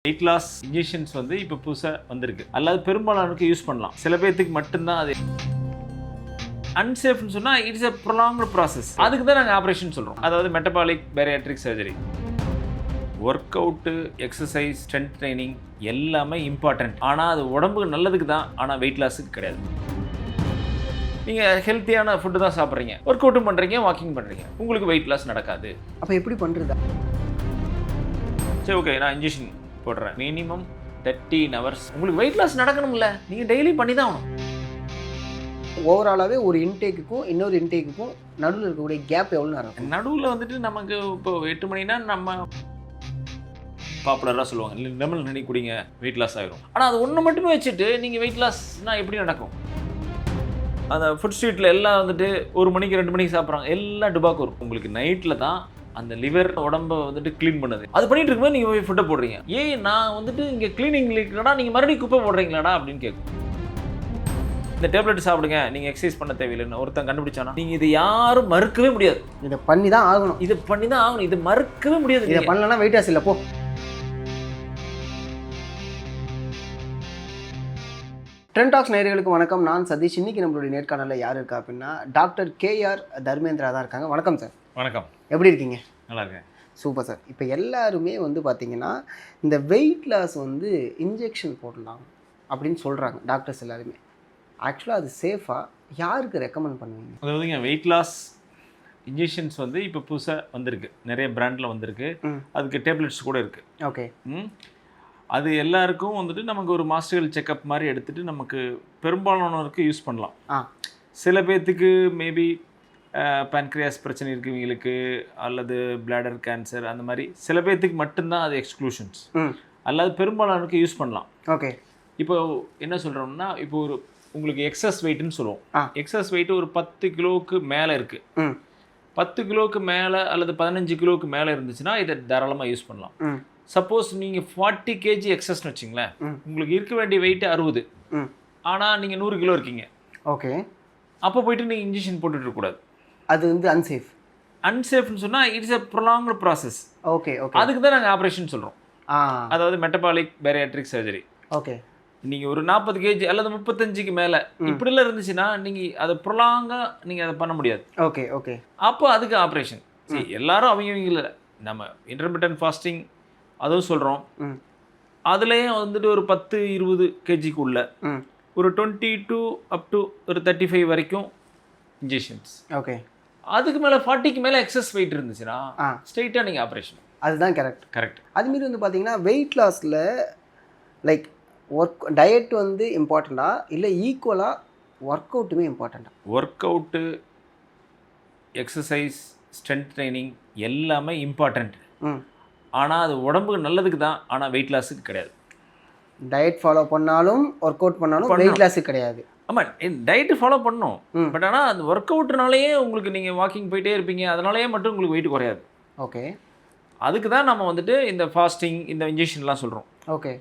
Weight loss injections வந்து இப்போ புதுசாக வந்திருக்கு. அல்லாது பெரும்பாலானுக்கு யூஸ் பண்ணலாம். சில பேர்த்துக்கு மட்டும்தான் அது அன்சேஃப்னு சொன்னால் இட்ஸ் எ ப்ரொலாங்டு ப்ராசஸ். அதுக்கு தான் நாங்கள் ஆப்ரேஷன் சொல்கிறோம். அதாவது metabolic bariatric surgery. Work out, exercise, strength training எல்லாமே இம்பார்ட்டன்ட். ஆனால் அது உடம்புக்கு நல்லதுக்கு தான், ஆனால் வெயிட் லாஸுக்கு கிடையாது. நீங்கள் ஹெல்த்தியான ஃபுட்டு தான் சாப்பிட்றீங்க, ஒர்க் அவுட்டும் பண்ணுறீங்க, வாக்கிங் பண்ணுறீங்க, உங்களுக்கு வெயிட் லாஸ் நடக்காது. அப்போ எப்படி பண்ணுறது? சரி, ஓகே, நான் இன்ஜெக்ஷன் போடுறேன். மினிமம் 13 hours உங்களுக்கு வெயிட் லாஸ் நடக்கணும்ல, நீங்கள் டெய்லி பண்ணி தான் ஆகணும். ஓவராலாகவே ஒரு இன்டேக்குக்கும் இன்னொரு இன்டேக்குக்கும் நடுவில் இருக்கக்கூடிய கேப் எவ்வளோ நேரம்? நடுவில் வந்துட்டு நமக்கு இப்போ 8 மணினா நம்ம பாப்புலராக சொல்லுவாங்க லெமன் ஹனி குடிங்க, வெயிட் லாஸ் ஆகிரும். ஆனால் அது ஒன்று மட்டுமே வச்சுட்டு நீங்கள் வெயிட் லாஸ்னால் எப்படி நடக்கும்? அந்த ஃபுட் ஸ்ட்ரீட்டில் எல்லாம் வந்துட்டு 1 மணிக்கு 2 மணிக்கு சாப்பிட்றாங்க, எல்லாம் டுபாக்கு வரும். உங்களுக்கு நைட்டில் தான் அந்த லிவர் உடம்பை வந்துட்டு க்ளீன் பண்ணுது. அது பண்ணிட்டு இருக்கும்போது நீங்கள் போய் ஃபுட்டை போடுறீங்க. ஏன் நான் வந்துட்டு இங்கே க்ளீனிங் இருக்கடா, நீங்கள் மறுபடியும் குப்பை போடுறீங்களாடா அப்படின்னு கேட்கும். இந்த டேப்லெட் சாப்பிடுங்க, நீங்கள் எக்ஸசைஸ் பண்ண தேவையில்லைன்னு ஒருத்தன் கண்டுபிடிச்சானா நீங்கள் இதை யாரும் மறுக்கவே முடியாது. இதை பண்ணி தான் ஆகணும். இதை பண்ணி தான் ஆகணும். இது மறுக்கவே முடியாது. இதை பண்ணலன்னா வெயிட் லாஸ் இல்லை. போ. ட்ரெண்ட் டாக்ஸ் நேயர்களுக்கு வணக்கம். நான் சதீஷ். இன்னைக்கு நம்மளுடைய நேர்காணலில் யார் இருக்கா அப்படின்னா டாக்டர் கேஆர் தர்மேந்திரா தான் இருக்காங்க. வணக்கம் சார். வணக்கம். எப்படி இருக்கீங்க? நல்லா இருக்கேன். Super sir. இப்போ எல்லாருமே வந்து பார்த்தீங்கன்னா இந்த வெயிட் லாஸ் வந்து இன்ஜெக்ஷன் போடலாம் அப்படின்னு சொல்கிறாங்க டாக்டர்ஸ் எல்லாருமே. ஆக்சுவலாக அது சேஃபாக? யாருக்கு ரெக்கமெண்ட் பண்ணுவீங்க? அதாவதுங்க, வெயிட் லாஸ் இன்ஜெக்ஷன்ஸ் வந்து இப்போ புதுசாக வந்திருக்கு, நிறைய பிராண்டில் வந்திருக்கு. அதுக்கு டேப்லெட்ஸ் கூட இருக்குது. ஓகே. அது எல்லாருக்கும் வந்துட்டு நமக்கு ஒரு மாஸ்டர் செக்கப் மாதிரி எடுத்துகிட்டு நமக்கு பெரும்பாலானவருக்கு யூஸ் பண்ணலாம். சில பேர்த்துக்கு மேபி பேன்க்ரியாஸ் பிரச்சனை இருக்குவங்களுக்கு அல்லது பிளாடர் கேன்சர், அந்த மாதிரி சில பேர்த்துக்கு மட்டும்தான் அது எக்ஸ்க்ளூஷன்ஸ். அல்லாது பெரும்பாலானுக்கு யூஸ் பண்ணலாம். ஓகே. இப்போ என்ன சொல்கிறோம்னா, இப்போ ஒரு உங்களுக்கு எக்ஸஸ் வெயிட்னு சொல்லுவோம். எக்ஸஸ் வெயிட் ஒரு 10 கிலோவுக்கு மேலே இருக்குது. 10 கிலோவுக்கு மேலே அல்லது 15 கிலோவுக்கு மேலே இருந்துச்சுன்னா இதை தாராளமாக யூஸ் பண்ணலாம். சப்போஸ் நீங்கள் 40 kg எக்ஸஸ்ன்னு வச்சிங்களேன், உங்களுக்கு இருக்க வேண்டிய வெயிட் 60, ஆனால் நீங்கள் 100 கிலோ இருக்கீங்க. ஓகே. அப்போ போயிட்டு நீங்கள் இன்ஜெக்ஷன் போட்டுட்டு இருக்கக்கூடாது. அது வந்து அன்சேஃப்னு சொன்னால் it's a prolonged process. Okay. Okay. அதுக்கு தான் நாங்கள் ஆப்ரேஷன் சொல்கிறோம். அதாவது மெட்டபாலிக் பேரியாட்ரிக் சர்ஜரி. ஓகே. நீங்கள் ஒரு 40 kg அல்லது 35க்கு மேலே இப்படிலாம் இருந்துச்சுன்னா நீங்கள் அதை ப்ரொலாங்காக நீங்கள் அதை பண்ண முடியாது. ஓகே. ஓகே. அப்போ அதுக்கு ஆப்ரேஷன். சரி, எல்லாரும் அவங்கள நம்ம இன்டர்மிட்டன்ட் ஃபாஸ்டிங் அதுவும் சொல்கிறோம். அதுலேயே வந்துட்டு ஒரு 10-20 kgக்குள்ள ஒரு 22 up to ஒரு 35 வரைக்கும் இன்ஜெக்ஷன்ஸ். ஓகே. அதுக்கு மேலே 40க்கு மேலே எக்ஸஸ் வெயிட் இருந்துச்சுன்னா ஸ்ட்ரெயிட்டாக நீங்கள் ஆப்ரேஷன். அதுதான் கரெக்ட். அதுமாரி வந்து பார்த்தீங்கன்னா வெயிட் லாஸில் லைக் டயட் வந்து இம்பார்ட்டண்ட்டா இல்லை ஈக்குவலாக ஒர்க் அவுட்டுமே இம்பார்ட்டண்ட்டா? Work out, exercise, strength training எல்லாமே இம்பார்ட்டண்ட். ஆனால் அது உடம்புக்கு நல்லதுக்கு தான், ஆனால் வெயிட் லாஸுக்கு கிடையாது. டயட் ஃபாலோ பண்ணாலும் ஒர்க் அவுட் பண்ணாலும் வெயிட் லாஸுக்கு கிடையாது. ஆமாம், டயட்டு ஃபாலோ பண்ணணும். பட் ஆனால் அந்த ஒர்க் அவுட்னாலேயே உங்களுக்கு நீங்கள் வாக்கிங் போயிட்டே இருப்பீங்க, அதனாலேயே மட்டும் உங்களுக்கு வெயிட் குறையாது. ஓகே. அதுக்கு தான் நம்ம வந்துட்டு இந்த ஃபாஸ்டிங், இந்த இன்ஜெக்ஷன்லாம் சொல்கிறோம். ஓகே.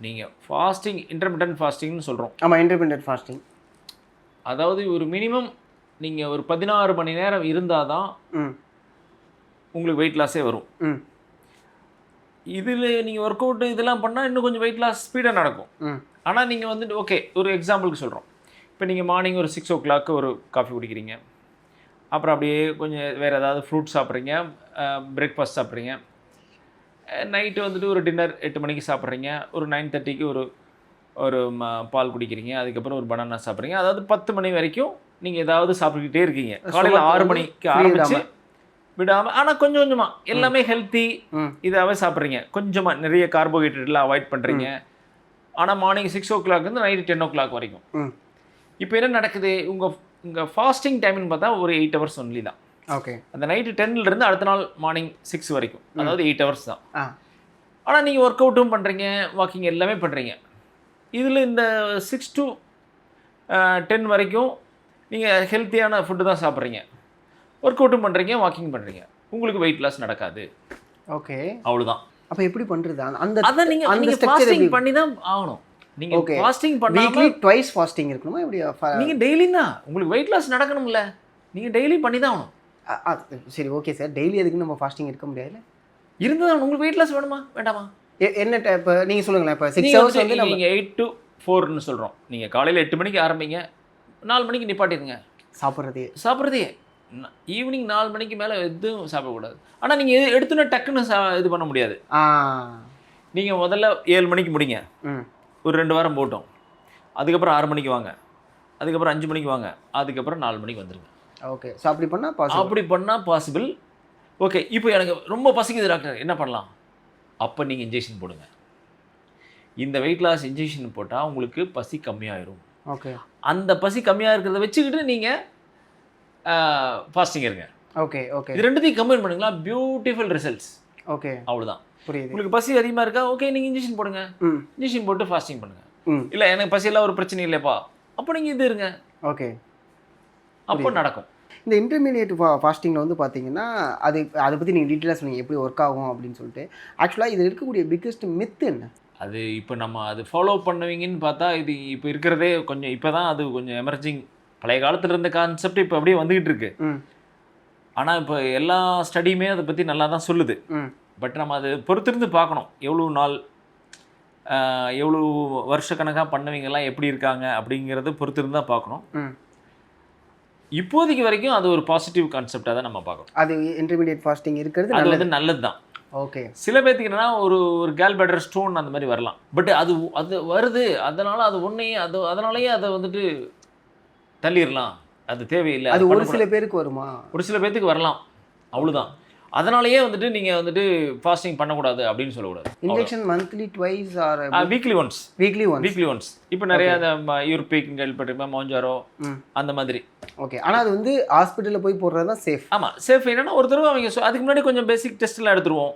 நீங்கள் ஃபாஸ்டிங், இன்டர்மிட்டன்ட் ஃபாஸ்டிங்னு சொல்கிறோம். ஆமாம், இன்டர்மிட்டன்ட் ஃபாஸ்டிங். அதாவது ஒரு மினிமம் நீங்கள் ஒரு 16 மணி நேரம் இருந்தால் தான் உங்களுக்கு வெயிட் லாஸே வரும். இதில் நீங்கள் ஒர்க் அவுட்டு இதெல்லாம் பண்ணால் இன்னும் கொஞ்சம் வெயிட் லாஸ் ஸ்பீடாக நடக்கும். ஆனால் நீங்கள் வந்துட்டு ஓகே, ஒரு எக்ஸாம்பிளுக்கு சொல்கிறோம். இப்போ நீங்கள் மார்னிங் ஒரு 6 o'clock ஒரு காஃபி குடிக்கிறீங்க, அப்புறம் அப்படியே கொஞ்சம் வேறு ஏதாவது ஃப்ரூட் சாப்பிட்றீங்க, பிரேக்ஃபாஸ்ட் சாப்பிட்றீங்க, நைட்டு வந்துட்டு ஒரு டின்னர் 8 மணிக்கு சாப்பிட்றீங்க, ஒரு 9:30க்கு ஒரு பால் குடிக்கிறீங்க, அதுக்கப்புறம் ஒரு பனானா சாப்பிட்றீங்க. அதாவது 10 மணி வரைக்கும் நீங்கள் ஏதாவது சாப்பிட்டுக்கிட்டே இருக்கீங்க. காலையில் 6 மணிக்கு ஆரம்பித்து விடாமல், ஆனால் கொஞ்சம் கொஞ்சமாக எல்லாமே ஹெல்த்தி இதாகவே சாப்பிட்றீங்க. கொஞ்சமாக நிறைய கார்போஹைட்ரேட்லாம் அவாய்ட் பண்ணுறீங்க. ஆனால் மார்னிங் 6 o'clock வந்து நைட்டு 10 o'clock வரைக்கும். இப்போ என்ன நடக்குது, உங்கள் ஃபாஸ்டிங் டைம்னு பார்த்தா ஒரு 8 hours ஒன்லி தான். ஓகே. அந்த நைட்டு 10லேருந்து அடுத்த நாள் மார்னிங் 6 வரைக்கும், அதாவது 8 hours தான். ஆனால் நீங்கள் ஒர்க் அவுட்டும் பண்ணுறீங்க, வாக்கிங் எல்லாமே பண்ணுறீங்க. இதில் இந்த 6 to 10 வரைக்கும் நீங்கள் ஹெல்த்தியான ஃபுட்டு தான் சாப்பிட்றீங்க, ஒர்க் அவுட்டும் பண்ணுறீங்க, வாக்கிங் பண்ணுறீங்க, உங்களுக்கு வெயிட் லாஸ் நடக்காது. ஓகே. அவ்வளோதான். அப்போ எப்படி பண்ணுறது? அதான் நீங்கள் ஃபாஸ்டிங் பண்ணி தான் ஆகணும். நீங்கள் ஃபாஸ்டிங் வீக்லி ட்வைஸ் ஃபாஸ்டிங் இருக்கணுமா? எப்படி? நீங்கள் டெய்லி தான், உங்களுக்கு வெயிட் லாஸ் நடக்கணும்ல, நீங்கள் டெய்லி பண்ணி தான் ஆகணும். சரி, ஓகே சார். டெய்லி எதுக்கு நம்ம ஃபாஸ்டிங் இருக்க முடியாது? இருந்தால் உங்களுக்கு வெயிட் லாஸ் வேணுமா வேண்டாமா? என்ன இப்போ நீங்கள் சொல்லுங்களேன். இப்போ 6 ஹவர்ஸ் வந்து நம்ம நீங்கள் 8 to 4ன்னு சொல்கிறோம். நீங்கள் காலையில் 8 மணிக்கு ஆரம்பிங்க, 4 மணிக்கு நிப்பாட்டிடுங்க சாப்பிட்றதே. ஈவினிங் 4 மணிக்கு மேலே எதுவும் சாப்பிடக்கூடாது. ஆனால் நீங்கள் எடுத்துன்னு டக்குன்னு இது பண்ண முடியாது. நீங்கள் முதல்ல 7 மணிக்கு முடிங்க, ஒரு 2 வாரம் போட்டோம். அதுக்கப்புறம் 6 மணிக்கு வாங்க, அதுக்கப்புறம் 5 மணிக்கு வாங்க, அதுக்கப்புறம் 4 மணிக்கு வந்துடுங்க. ஓகே. ஸோ அப்படி பண்ணால் பாசிபிள். ஓகே, இப்போ எனக்கு ரொம்ப பசிக்குது டாக்டர், என்ன பண்ணலாம்? அப்போ நீங்கள் இன்ஜெக்ஷன் போடுங்க. இந்த வெயிட் லாஸ் இன்ஜெக்ஷன் போட்டால் உங்களுக்கு பசி கம்மியாயிரும். ஓகே. அந்த பசி கம்மியாக இருக்கிறத வச்சுக்கிட்டு நீங்கள் ஃபாஸ்டிங் இருங்க. ஓகே. இது ரெண்டுத்தையும் கம்பைன் பண்ணுங்களா, பியூட்டிஃபுல் ரிசல்ட்ஸ். ஓகே, அவ்வளோதான். புரியுது. உங்களுக்கு பசி அதிகமாக இருக்கா, ஓகே, நீங்கள் இன்ஜெக்ஷன் போடுங்க. இன்ஜெக்ஷன் போட்டு ஃபாஸ்டிங் பண்ணுங்கள். இல்லை எனக்கு பசியெல்லாம் ஒரு பிரச்சனை இல்லைப்பா, அப்போ நீங்கள் இது இருங்க. ஓகே, அப்போ நடக்கும். இந்த இன்டர்மீடியேட் ஃபாஸ்டிங்கில் வந்து பார்த்தீங்கன்னா அதை பற்றி நீங்கள் டீட்டெயிலாக சொன்னீங்க எப்படி ஒர்க் ஆகும் அப்படின்னு சொல்லிட்டு. ஆக்சுவலாக இதில் இருக்கக்கூடிய பிக்கஸ்ட் மித்து என்ன? அது இப்போ நம்ம அது ஃபாலோ பண்ணுவீங்கன்னு பார்த்தா இது இப்போ இருக்கிறதே கொஞ்சம் இப்போ தான் அது கொஞ்சம் எமர்ஜிங். பழைய காலத்தில் இருந்த கான்செப்ட் இப்போ அப்படியே வந்துக்கிட்டு இருக்கு. ஆனால் இப்போ எல்லா ஸ்டடியுமே அதை பற்றி நல்லா தான் சொல்லுது. பட் நம்ம அது பொறுத்திருந்து பார்க்கணும். எவ்வளோ நாள், எவ்வளோ வருஷக்கணக்காக பண்ணவங்கெல்லாம் எப்படி இருக்காங்க அப்படிங்கிறத பொறுத்திருந்து தான் பார்க்கணும். இப்போதைக்கு வரைக்கும் அது ஒரு பாசிட்டிவ் கான்செப்டாக தான் நம்ம பார்க்கணும். அது இன்டர்மீடியட் ஃபாஸ்டிங் இருக்கிறது அது வந்து நல்லது தான். ஓகே. சில பேர்த்துக்கு என்னன்னா ஒரு கேல்பேட்டர் ஸ்டோன் அந்த மாதிரி வரலாம். பட் அது வருது, அதனால் அது ஒன்றையும் அதனாலேயே அதை வந்துட்டு தள்ளிடலாம், அது தேவையில்லை. அது ஒரு சில பேருக்கு வருமா? ஒரு சில பேர்த்துக்கு வரலாம், அவ்வளோதான். அதனாலேயே வந்துட்டு நீங்கள் வந்துட்டு ஃபாஸ்டிங் பண்ணக்கூடாது அப்படின்னு சொல்லக்கூடாது. Injection monthly twice or weekly once. இப்போ நிறைய யூரோப்பியன் கேள்விப்பட்டிருப்பேன், மோஞ்சாரோ அந்த மாதிரி. ஓகே. ஆனால் அது வந்து ஹாஸ்பிட்டலில் போய் போடுறது தான் சேஃப். ஆமாம், சேஃப். என்னன்னா ஒரு தடவை அவங்க அதுக்கு முன்னாடி கொஞ்சம் பேசிக் டெஸ்ட்லாம் எடுத்துருவோம்.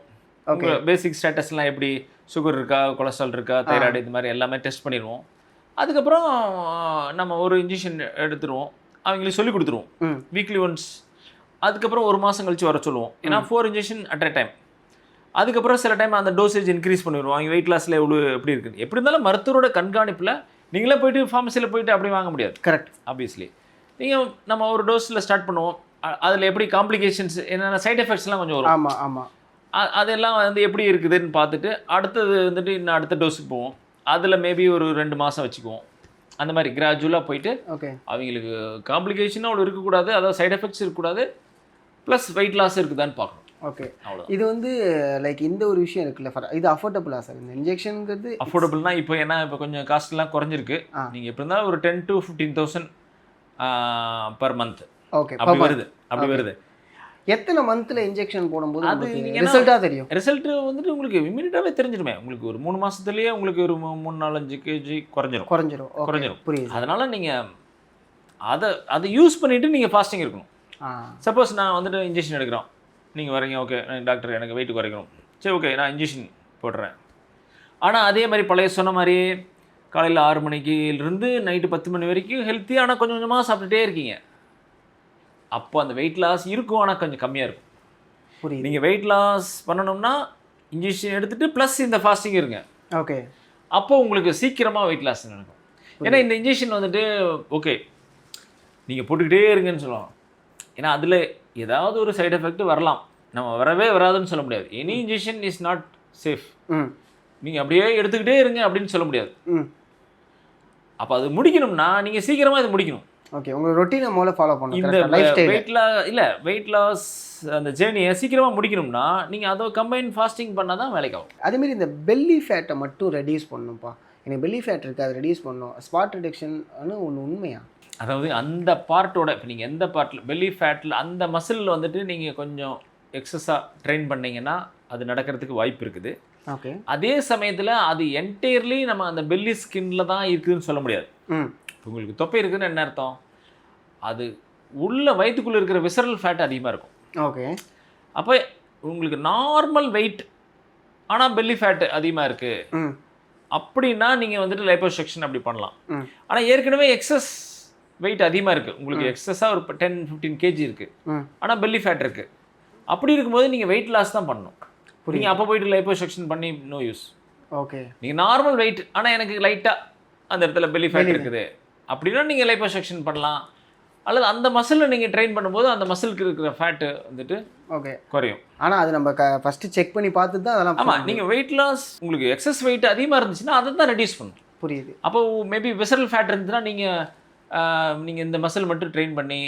ஓகே. பேசிக் ஸ்டேட்டஸ்லாம் எப்படி, சுகர் இருக்கா, கொலஸ்ட்ரால் இருக்கா, தைராய்டு, இது மாதிரி எல்லாமே டெஸ்ட் பண்ணிடுவோம். அதுக்கப்புறம் நம்ம ஒரு இன்ஜெக்ஷன் எடுத்துருவோம், அவங்களுக்கு சொல்லி கொடுத்துருவோம் வீக்லி ஒன்ஸ். அதுக்கப்புறம் ஒரு மாதம் கழிச்சு வர சொல்லுவோம். ஏன்னா 4 இன்ஜெக்ஷன் அட் அ டைம். அதுக்கப்புறம் சில டைம் அந்த டோசேஜ் இன்க்ரீஸ் பண்ணிடுவோம். அவங்க வெயிட் லாஸில் எப்படி இருக்குது. எப்படி இருந்தாலும் மருத்துவரோட கண்காணிப்பில் நீங்களே போயிட்டு ஃபார்மசியில் போயிட்டு அப்படி வாங்க முடியாது. கரெக்ட். ஆப்வியஸ்லி நீங்கள் நம்ம ஒரு டோஸில் ஸ்டார்ட் பண்ணுவோம். அதில் எப்படி காம்ப்ளிகேஷன்ஸ் என்னென்ன சைட் எஃபெக்ட்ஸ்லாம் கொஞ்சம் வரும். ஆமாம். அதெல்லாம் வந்து எப்படி இருக்குதுன்னு பார்த்துட்டு அடுத்தது வந்துட்டு இன்னும் அடுத்த டோஸுக்கு போவோம். அதில் மேபி ஒரு 2 மாதம் வச்சுக்குவோம். அந்த மாதிரி கிராஜுவலாக போயிட்டு ஓகே அவங்களுக்கு காம்ப்ளிகேஷனும் அவ்வளோ இருக்கக்கூடாது, அதாவது சைட் எஃபெக்ட்ஸ் இருக்கக்கூடாது, ப்ளஸ் வெயிட் லாஸ் இருக்குதான்னு பார்க்கணும். ஓகே. இது வந்து லைக் இந்த ஒரு விஷயம் இருக்குல்ல, இது அஃபோர்டபுளா சார்? இந்த இன்ஜெக்ஷனுங்கிறது அஃபோர்டபுள்னா இப்போ ஏன்னா இப்போ கொஞ்சம் காஸ்ட்லாம் குறைஞ்சிருக்கு. நீங்கள் எப்படி இருந்தாலும் ஒரு 10,000 to 15,000 பர் மந்த். ஓகே, அப்படி வருது. எத்தனை மந்த்ல இன்ஜெக்ஷன் போடும்போது அது ரிசல்ட்டாக தெரியும்? ரிசல்ட் வந்துட்டு உங்களுக்கு இமீடியட்டாகவே தெரிஞ்சிருமே. உங்களுக்கு ஒரு 3 மாதத்துலேயே உங்களுக்கு ஒரு 3-4-5 kg குறைஞ்சிரும். புரியுது. அதனால் நீங்கள் அதை யூஸ் பண்ணிவிட்டு நீங்கள் ஃபாஸ்டிங் இருக்கணும். சப்போஸ் நான் வந்துட்டு இன்ஜெக்ஷன் எடுக்கிறோம், நீங்கள் வரீங்க, ஓகே டாக்டர் எனக்கு வெயிட் குறைக்கணும், சரி ஓகே நான் இன்ஜெக்ஷன் போடுறேன். ஆனால் அதே மாதிரி பழைய சொன்ன மாதிரி காலையில் 6 மணிக்கிலிருந்து நைட்டு 10 மணி வரைக்கும் ஹெல்த்தியாக ஆனால் கொஞ்சம் கொஞ்சமாக சாப்பிட்டுட்டே இருக்கீங்க. அப்போ அந்த வெயிட் லாஸ் இருக்கும், ஆனால் கொஞ்சம் கம்மியாக இருக்கும். புரியுது. நீங்கள் வெயிட் லாஸ் பண்ணணும்னா இன்ஜெக்ஷன் எடுத்துகிட்டு ப்ளஸ் இந்த ஃபாஸ்டிங் இருங்க. ஓகே. அப்போ உங்களுக்கு சீக்கிரமாக வெயிட் லாஸ் நடக்கும். ஏன்னா இந்த இன்ஜெக்ஷன் வந்துட்டு ஓகே நீங்கள் போட்டுக்கிட்டே இருங்கன்னு சொல்லலாம். ஏன்னா அதில் ஏதாவது ஒரு சைடு எஃபெக்ட் வரலாம், நம்ம வராதுன்னு சொல்ல முடியாது. Any injection is not safe. நீங்கள் அப்படியே எடுத்துக்கிட்டே இருங்க அப்படின்னு சொல்ல முடியாது. அப்போ அது முடிக்கணும்னா நீங்கள் சீக்கிரமாக இது முடிக்கணும். ஓகே, உங்கள் ரொட்டீனை முதல்ல ஃபாலோ பண்ணணும். இந்த வெயிட் லாஸ் அந்த ஜேர்னியை சீக்கிரமாக முடிக்கணும்னா நீங்கள் அதை கம்பைன் ஃபாஸ்டிங் பண்ணால் தான் வேலைக்கு ஆகும். அதேமாரி இந்த பெல்லி ஃபேட்டை மட்டும் ரெடியூஸ் பண்ணணும்ப்பா. எனக்கு பெல்லி ஃபேட் இருக்குது, அதை ரெடியூஸ் பண்ணணும். ஸ்பாட் ரிடக்ஷன் ஒன்று உண்மையா? அதாவது அந்த பார்ட்டோட இப்போ நீங்கள் எந்த பார்ட்டில் பெல்லி ஃபேட்டில் அந்த மசில் வந்துட்டு நீங்கள் கொஞ்சம் எக்ஸஸாக ட்ரெயின் பண்ணிங்கன்னா அது நடக்கிறதுக்கு வாய்ப்பு இருக்குது. ஓகே. அதே சமயத்தில் அது என்டையர்லி நம்ம அந்த பெல்லி ஸ்கின்ல தான் இருக்குதுன்னு சொல்ல முடியாது. உங்களுக்கு தொப்பை இருக்குதுன்னு என்ன அர்த்தம்? அது உள்ள வயிற்றுக்குள்ளே இருக்கிற விசரல் ஃபேட் அதிகமாக இருக்கும். ஓகே. அப்போ உங்களுக்கு நார்மல் வெயிட் ஆனால் பெல்லி ஃபேட் அதிகமாக இருக்குது அப்படின்னா நீங்கள் வந்துட்டு லைப்போசக்ஷன் அப்படி பண்ணலாம். ஆனால் ஏற்கனவே எக்ஸஸ் வெயிட் அதிகமாக இருக்குது, உங்களுக்கு எக்ஸஸாக ஒரு 10-15 kg இருக்குது, ஆனால் பெல்லி ஃபேட் இருக்குது. அப்படி இருக்கும்போது நீங்கள் வெயிட் லாஸ் தான் பண்ணணும். நீங்கள் அப்போ போயிட்டு லைப்போசக்ஷன் பண்ணி நோ யூஸ். ஓகே. நீங்கள் நார்மல் வெயிட் ஆனால் எனக்கு லைட்டாக அந்த இடத்துல பெல்லி ஃபேட் இருக்குது அப்படின்னா நீங்கள் லைப்போசக்ஷன் பண்ணலாம். அல்லது அந்த மசிலை நீங்கள் ட்ரெயின் பண்ணும்போது அந்த மசிலுக்கு இருக்கிற ஃபேட்டு வந்துட்டு ஓகே குறையும். ஆனால் அது நம்ம ஃபஸ்ட்டு செக் பண்ணி பார்த்துட்டு தான் அதெல்லாம் ஆமாம், நீங்கள் வெயிட் லாஸ் உங்களுக்கு எக்ஸஸ் வெயிட் அதிகமாக இருந்துச்சுன்னா அதை தான் ரெடியூஸ் பண்ணும். புரியுது. அப்போ மேபி விசரல் ஃபேட் இருந்துச்சுன்னா நீங்கள் இந்த மசில் மட்டும் ட்ரெயின் பண்ணி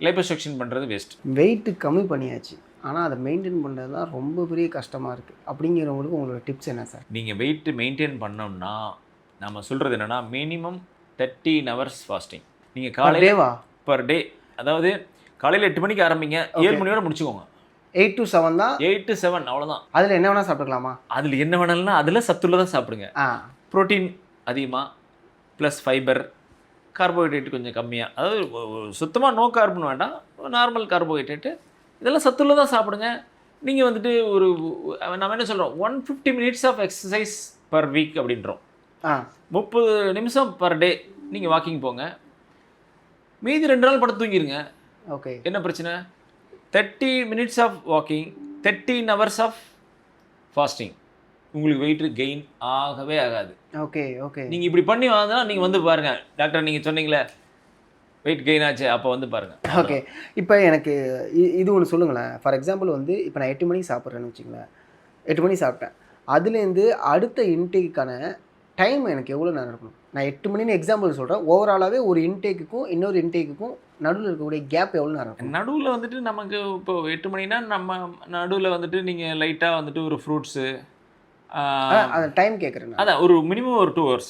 லைப்போசக்ஷன் பண்ணுறது வேஸ்ட். வெயிட்டு கம்மி பண்ணியாச்சு, ஆனால் அதை மெயின்டைன் பண்ணுறது தான் ரொம்ப பெரிய கஷ்டமாக இருக்குது. அப்படிங்கிறவங்களுக்கு உங்களோட டிப்ஸ் என்ன சார்? நீங்கள் வெயிட்டு மெயின்டைன் பண்ணோம்னா நம்ம சொல்கிறது என்னென்னா மினிமம் 13 hours ஃபாஸ்டிங். நீங்கள் காலையில் பர் டே, அதாவது காலையில் 8 மணிக்கு ஆரம்பிங்க, 7 மணியோட முடிச்சுக்கோங்க. 8 to 7 தான். 8 to 7 அவ்வளோதான். அதில் என்ன வேணால் சாப்பிட்டுக்கலாமா? அதில் என்ன வேணாலும்னா அதில் சத்துள்ளதாக சாப்பிடுங்க. ப்ரோட்டீன் அதிகமாக ப்ளஸ் ஃபைபர், கார்போஹைட்ரேட் கொஞ்சம் கம்மியாக, அதாவது சுத்தமாக நோ கார்பன் வேண்டாம், நார்மல் கார்போஹைட்ரேட்டு, இதெல்லாம் சத்துள்ளதாக சாப்பிடுங்க. நீங்கள் வந்துட்டு நம்ம என்ன சொல்கிறோம், 150 minutes of exercise per week அப்படின்றோம். 30 நிமிஷம் பர் டே நீங்கள் வாக்கிங் போங்க. மீதி 2 நாள் படுத்து தூங்கிடுங்க. ஓகே, என்ன பிரச்சனை? 30 minutes of walking, 13 hours of fasting. உங்களுக்கு வெயிட் கெயின் ஆகவே ஆகாது. ஓகே ஓகே, நீங்கள் இப்படி பண்ணி வந்தால் நீங்கள் வந்து பாருங்கள், டாக்டர் நீங்கள் சொன்னீங்களே வெயிட் கெயின் ஆச்சு, அப்போ வந்து பாருங்கள். ஓகே, இப்போ எனக்கு இது ஒன்று சொல்லுங்களேன். ஃபார் எக்ஸாம்பிள் வந்து இப்போ நான் 8 மணிக்கு சாப்பிட்றேன்னு வச்சுங்களேன், 8 மணிக்கு சாப்பிட்டேன், அதுலேருந்து அடுத்த இன்டேக்குக்கான டைம் எனக்கு எவ்வளோ நேரம் இருக்கணும்? நான் 8 மணின்னு எக்ஸாம்பிள் சொல்கிறேன். ஓவராலாகவே ஒரு இன்டேக்குக்கும் இன்னொரு இன்டேக்குக்கும் நடுவில் இருக்கக்கூடிய கேப் எவ்வளோ நேரம் இருக்கும்? நடுவில் வந்துட்டு நமக்கு இப்போ 8 மணினா நம்ம நடுவில் வந்துட்டு நீங்கள் லைட்டாக வந்துட்டு ஒரு ஃப்ரூட்ஸு, அந்த டைம் கேட்குறேன். அதான் ஒரு மினிமம் ஒரு 2 hours.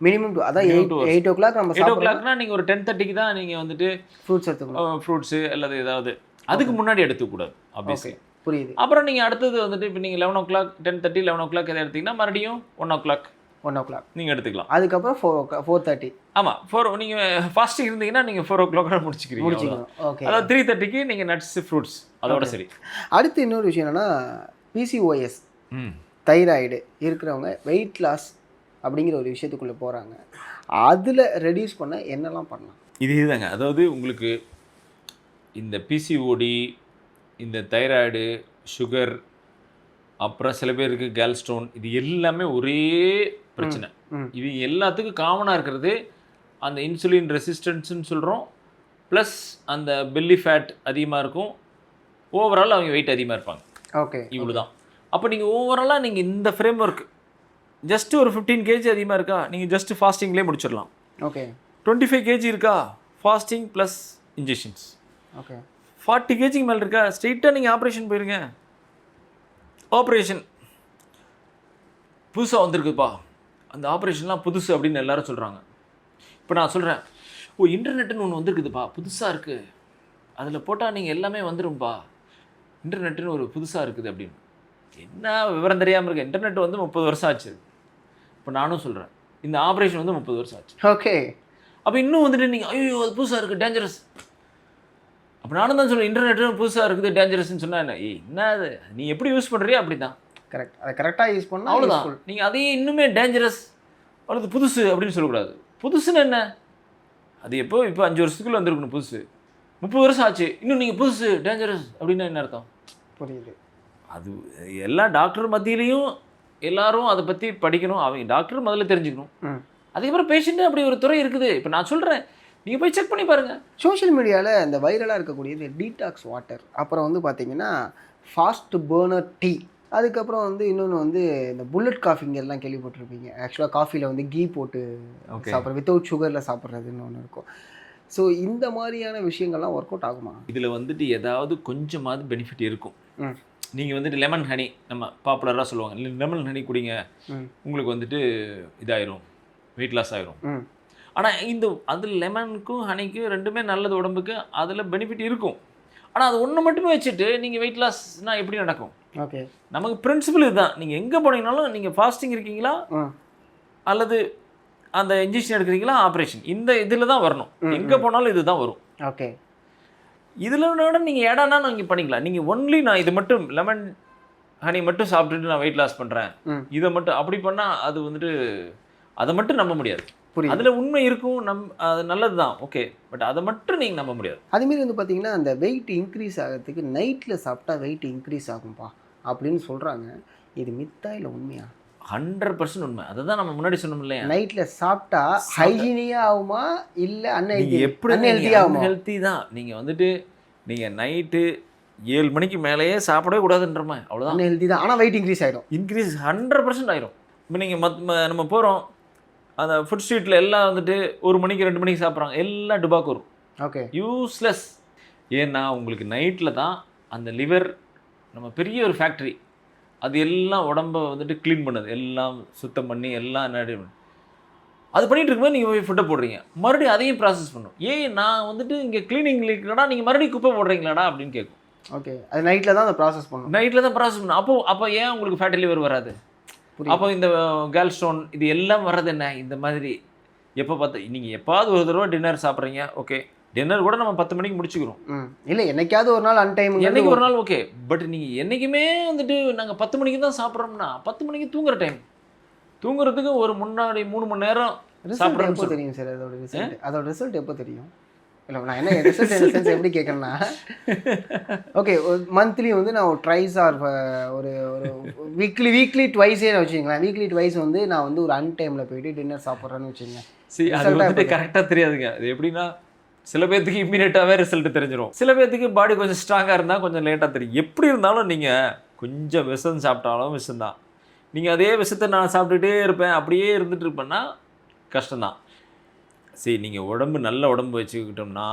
மினிமம் 2, அதான் 8 o'clock நம்ம 8 o'clockனா நீங்கள் ஒரு 10:30க்கு தான் நீங்கள் வந்துட்டு ஃப்ரூட்ஸ் எடுத்துக்கணும். ஃப்ரூட்ஸு அல்லது ஏதாவது அதுக்கு முன்னாடி எடுத்துக்கூடாது ஆப்வியஸ்லி. புரியுது. அப்புறம் நீங்கள் அடுத்தது வந்துட்டு இப்போ நீங்கள் 11 o'clock, 10:30, 11 o'clock எதாவது எடுத்திங்கன்னா மறுபடியும் 1 o'clock நீங்கள் எடுத்துக்கலாம். அதுக்கப்புறம் 4:30. ஆமாம், 4 நீங்கள் ஃபாஸ்டிங் இருந்தீங்கன்னா நீங்கள் 4 o'clock முடிச்சுக்கிறீங்க. ஓகே, அதாவது 3:30க்கு நீங்கள் நட்ஸ் ஃப்ரூட்ஸ் அதோட சரி. அடுத்து இன்னொரு விஷயம் என்னென்னா, பிசிஓஎஸ் தைராய்டு இருக்கிறவங்க வெயிட் லாஸ் அப்படிங்கிற ஒரு விஷயத்துக்குள்ளே போகிறாங்க. அதில் ரெடியூஸ் பண்ண என்னெல்லாம் பண்ணலாம்? இதுதாங்க, அதாவது உங்களுக்கு இந்த பிசிஓடி, இந்த தைராய்டு, சுகர், அப்புறம் சில பேருக்கு கேல்ஸ்டோன், இது எல்லாமே ஒரே பிரச்சனை. இது எல்லாத்துக்கும் காமனாக இருக்கிறது அந்த இன்சுலின் ரெசிஸ்டன்ஸ்ன்னு சொல்கிறோம், ப்ளஸ் அந்த பெல்லி ஃபேட் அதிகமாக இருக்கும், ஓவரால் அவங்க வெயிட் அதிகமாக இருப்பாங்க. ஓகே, இவ்வளோ தான். அப்போ நீங்கள் ஓவராலாக நீங்கள் இந்த ஃப்ரேம் ஒர்க் ஜஸ்ட்டு ஒரு 15 kg அதிகமாக இருக்கா, நீங்கள் ஜஸ்ட்டு ஃபாஸ்டிங்லேயே முடிச்சிடலாம். ஓகே, 25 kg இருக்கா, fasting plus injections. Okay, 40 kg மேலே இருக்கா, ஸ்ட்ரெயிட்டாக நீங்கள் ஆப்ரேஷன் போயிருங்க. ஆப்ரேஷன் புதுசாக வந்திருக்குப்பா, அந்த ஆப்ரேஷன்லாம் புதுசு அப்படின்னு எல்லாரும் சொல்கிறாங்க. இப்போ நான் சொல்கிறேன், இன்டர்நெட்டுன்னு ஒன்று வந்திருக்குதுப்பா, புதுசாக இருக்குது, அதில் போட்டால் நீங்கள் எல்லாமே வந்துடும்பா, இன்டர்நெட்டுன்னு ஒரு புதுசாக இருக்குது அப்படின்னு. என்ன விவரம் தெரியாமல் இருக்கு. இன்டர்நெட் வந்து 30 வருஷம் ஆச்சு. இப்போ நானும் சொல்கிறேன், இந்த ஆப்ரேஷன் வந்து 30 வருஷம் ஆச்சு. ஓகே, அப்போ இன்னும் வந்துட்டு நீங்கள் ஐயோ அது புதுசாக இருக்குது, டேஞ்சரஸ். அப்போ நானும் தான் சொல்லுவேன், இன்டர்நெட்டு புதுசாக இருக்குது, டேஞ்சரஸ்ன்னு சொன்னால் என்ன அது, நீ எப்படி யூஸ் பண்ணுறியோ அப்படி தான். கரெக்ட், அதை கரெக்டாக யூஸ் பண்ணால் அவ்வளோதான். நீங்கள் அதையே இன்னுமே டேஞ்சரஸ் அல்லது புதுசு அப்படின்னு சொல்லக்கூடாது. புதுசுன்னு என்ன, அது இப்போ 5 வருஷத்துக்குள்ளே வந்திருக்கணும் புதுசு. 30 வருஷம் ஆச்சு, இன்னும் நீங்கள் புதுசு டேஞ்சரஸ் அப்படின்னா என்ன அர்த்தம்? புரியுது. அது எல்லா டாக்டர் மத்தியிலையும் எல்லாரும் அதை பற்றி படிக்கணும். அவங்க டாக்டர் முதல்ல தெரிஞ்சுக்கணும். அதுக்கப்புறம் பேஷண்ட்டு அப்படி ஒரு துறை இருக்குது. இப்போ நான் சொல்கிறேன், நீங்கள் போய் செக் பண்ணி பாருங்கள். சோஷியல் மீடியாவில் இந்த வைரலாக இருக்கக்கூடியது டீடாக்ஸ் வாட்டர், அப்புறம் வந்து பார்த்தீங்கன்னா ஃபாஸ்ட் பர்னர் டீ, அதுக்கப்புறம் வந்து இன்னொன்று வந்து இந்த புல்லட் காஃபிங்கெல்லாம் கேள்விப்பட்டிருப்பீங்க. ஆக்சுவலாக காஃபியில் வந்து கீ போட்டு சாப்பிட்றது, வித்தவுட் சுகரில் சாப்பிட்றதுன்னு ஒன்று இருக்கும். ஸோ இந்த மாதிரியான விஷயங்கள்லாம் ஒர்க் அவுட் ஆகுமா? இதில் வந்துட்டு ஏதாவது கொஞ்சமாவது பெனிஃபிட் இருக்கும். நீங்கள் வந்துட்டு லெமன் ஹனி, நம்ம பாப்புலராக சொல்லுவாங்க, லெமன் ஹனி குடிங்க, உங்களுக்கு வந்துட்டு இதாயிரும், வெயிட் லாஸ் ஆயிரும். ஆனால் அதில் லெமனுக்கும் ஹனிக்கும் ரெண்டுமே நல்லது உடம்புக்கு, அதில் பெனிஃபிட் இருக்கும். ஆனால் அது ஒன்று மட்டுமே வச்சுட்டு நீங்கள் வெயிட் லாஸ்னால் எப்படி நடக்கும்? ஓகே, நமக்கு பிரின்சிபல் இதுதான். நீங்கள் எங்கே போனீங்கனாலும் நீங்கள் ஃபாஸ்டிங் இருக்கீங்களா அல்லது அந்த இன்ஜெக்ஷன் எடுக்கிறீங்களா, ஆப்ரேஷன், இந்த இதில் தான் வரணும். எங்கே போனாலும் இது தான் வரும். ஓகே, இதில் விட நீங்கள் ஏடானா நீங்கள் பண்ணிக்கலாம். நீங்கள் ஒன்லி நான் இது மட்டும் லெமன் ஹனி மட்டும் சாப்பிட்டுட்டு நான் வெயிட் லாஸ் பண்ணுறேன், இதை மட்டும் அப்படி பண்ணால் அது வந்துட்டு அதை மட்டும் நம்ப முடியாது. அதில் உண்மை இருக்கும், அது நல்லது தான், ஓகே, பட் அதை மட்டும் நீங்கள் நம்ப முடியாது. அதுமாரி வந்து பார்த்தீங்கன்னா அந்த வெயிட் இன்க்ரீஸ் ஆகிறதுக்கு நைட்டில் சாப்பிட்டா வெயிட் இன்க்ரீஸ் ஆகும்பா அப்படின்னு சொல்கிறாங்க. இது மித்தா இல்லை உண்மையா? 100% உண்மை. அதுதான் நம்ம முன்னாடி சொன்னோம் இல்லையா, நைட்டில் சாப்பிட்டா ஹைஜீனியாக ஆகுமா இல்லை அன்ஹெல்தி எப்படி அன்ஹெல்தியாக ஆகுமா? ஹெல்த்தி தான். நீங்கள் வந்துட்டு நீங்கள் நைட்டு 7 மணிக்கு மேலேயே சாப்பிடவே கூடாதுன்றமே, அவ்வளோதான். அன்ஹெல்தி தான், ஆனால் வெயிட் இன்க்ரீஸ் ஆகிடும். இன்க்ரீஸ் 100% ஆயிரும். இப்போ நீங்கள் நம்ம போகிறோம் அந்த ஃபுட் ஸ்ட்ரீட்டில் எல்லாம் வந்துட்டு 1 மணிக்கு 2 மணிக்கு சாப்பிட்றாங்க, எல்லாம் டுபாக்கு வரும். Okay, useless. ஏன்னா உங்களுக்கு நைட்டில் தான் அந்த லிவர், நம்ம பெரிய ஒரு ஃபேக்ட்ரி, அது எல்லாம் உடம்பை வந்துட்டு க்ளீன் பண்ணுது, எல்லாம் சுத்தம் பண்ணி எல்லாம் அது பண்ணிகிட்டு இருக்கும்போது நீங்கள் போய் ஃபுட்டை போடுறீங்க, மறுபடியும் அதையும் ப்ராசஸ் பண்ணும். நான் வந்துட்டு இங்கே க்ளீனிங் இல்லைடா, நீங்கள் மறுபடியும் குப்பை போடுறீங்களாடா அப்படின்னு கேட்கும். ஓகே, அது நைட்டில் தான் அதை ப்ராசஸ் பண்ணும். நைட்டில் தான் ப்ராசஸ் பண்ணும். அப்போ ஏன் உங்களுக்கு ஃபேட்டி லிவர் வராது? அப்போ இந்த கேல் ஸ்டோன் இது எல்லாம் வர்றது என்ன? இந்த மாதிரி எப்போ பார்த்தா நீங்கள் எப்பாவது ஒரு தடவை டின்னர் சாப்பிட்றீங்க, ஓகே, டின்னர் கூட நம்ம 10 மணிக்கு முடிச்சுக்கிறோம். இல்லை, என்னைக்காவது ஒரு நாள் அன்டைம், என்னைக்கு ஒரு நாள் ஓகே. பட் நீங்கள் என்றைக்குமே வந்துட்டு நாங்கள் 10 மணிக்கு தான் சாப்பிட்றோம்னா 10 மணிக்கு தூங்குற டைம், தூங்குறதுக்கு ஒரு முன்னாடி 3 மணி நேரம் சாப்பிட்றோம். எப்போ தெரியும் சார் அதோட ரிசல்ட் எப்போ தெரியும்? இல்லை, நான் என்ன ரிசல்ட் சென்ஸ் எப்படி கேட்குறேன்னா, ஓகே, மந்த்லி வந்து நான் ஒரு ட்ரைஸ் ஆர் ஒரு வீக்லி ட்வைஸே வச்சுக்கங்களேன். வீக்லி ட்வைஸ் வந்து நான் வந்து ஒரு அன்டைமில் போயிட்டு டின்னர் சாப்பிட்றேன்னு வச்சுக்கோங்க. அது வந்துட்டு கரெக்டாக தெரியாதுங்க. அது எப்படின்னா, சில பேர்த்துக்கு இம்மீடியட்டாகவே ரிசல்ட் தெரிஞ்சிடும், சில பேர்த்துக்கு பாடி கொஞ்சம் ஸ்ட்ராங்காக இருந்தால் கொஞ்சம் லேட்டாக தெரியும். எப்படி இருந்தாலும் நீங்கள் கொஞ்சம் விஷம் சாப்பிட்டாலும் விஷம் தான். நீங்கள் அதே விஷத்தை நான் சாப்பிட்டுட்டே இருப்பேன் அப்படியே இருந்துகிட்டு இருப்பேன்னா கஷ்டம்தான். சரி, நீங்கள் உடம்பு நல்ல உடம்பு வச்சுக்கிட்டோம்னா